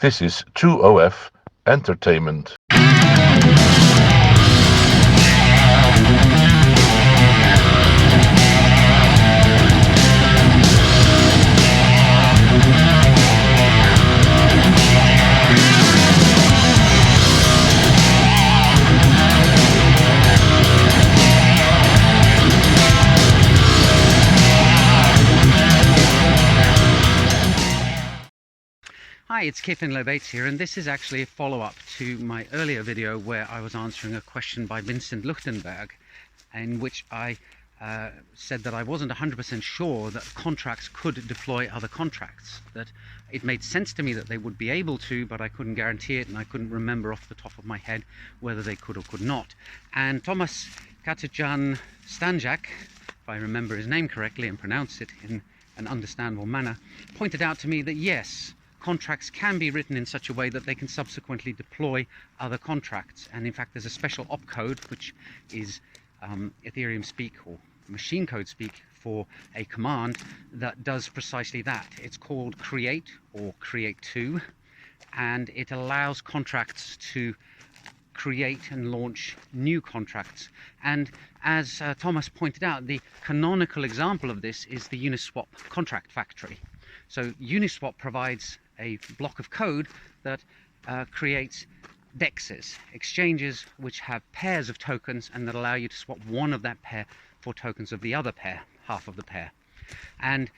This is True OF Entertainment. Hi, it's Keir here, and this is actually a follow-up to my earlier video where I was answering a question by Vincent Luchtenberg, in which I said that I wasn't 100% sure that contracts could deploy other contracts, that it made sense to me that they would be able to, but I couldn't guarantee it, and I couldn't remember off the top of my head whether they could or could not. And Tomasz Kajetan Stańczak, if I remember his name correctly and pronounce it in an understandable manner, pointed out to me that yes, contracts can be written in such a way that they can subsequently deploy other contracts. And in fact, there's a special opcode, which is Ethereum speak or machine code speak for a command that does precisely that. It's called create or create2, and it allows contracts to create and launch new contracts. And as Thomas pointed out, the canonical example of this is the Uniswap contract factory. So Uniswap provides a block of code that creates dexes, exchanges which have pairs of tokens and that allow you to swap one of that pair for tokens of the other pair, half of the pair. And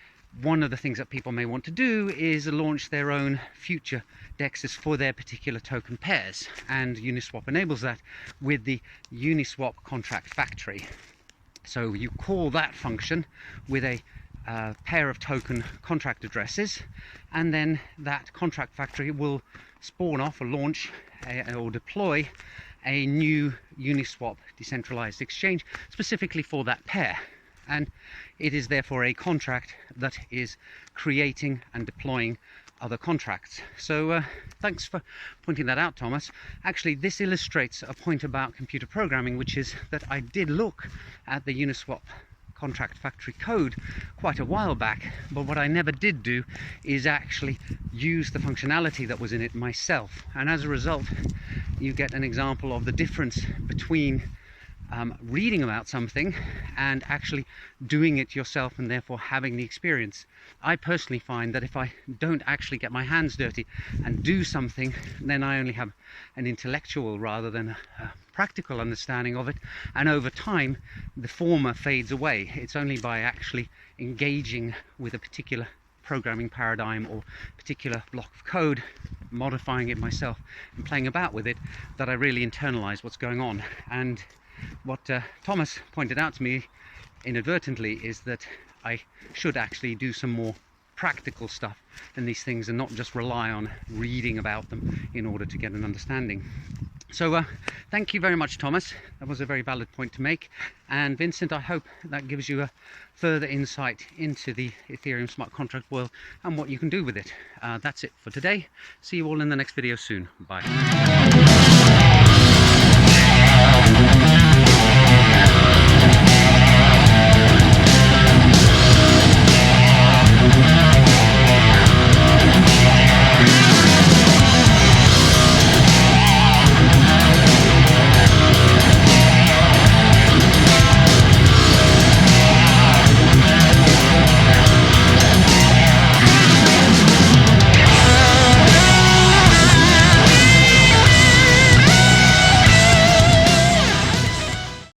one of the things that people may want to do is launch their own future dexes for their particular token pairs, and Uniswap enables that with the Uniswap contract factory. So you call that function with a pair of token contract addresses, and then that contract factory will spawn off or launch or deploy a new Uniswap decentralized exchange specifically for that pair. And it is therefore a contract that is creating and deploying other contracts. So thanks for pointing that out, Thomas. Actually, this illustrates a point about computer programming, which is that I did look at the Uniswap contract factory code quite a while back, but what I never did do is actually use the functionality that was in it myself. And as a result, you get an example of the difference between reading about something and actually doing it yourself, and therefore having the experience. I personally find that if I don't actually get my hands dirty and do something, then I only have an intellectual rather than a practical understanding of it, and over time the former fades away. It's only by actually engaging with a particular programming paradigm or particular block of code, modifying it myself and playing about with it, that I really internalize what's going on. And what Thomas pointed out to me inadvertently is that I should actually do some more practical stuff in these things and not just rely on reading about them in order to get an understanding. So thank you very much, Thomas. That was a very valid point to make. And Vincent, I hope that gives you a further insight into the Ethereum smart contract world and what you can do with it. That's it for today. See you all in the next video soon. Bye.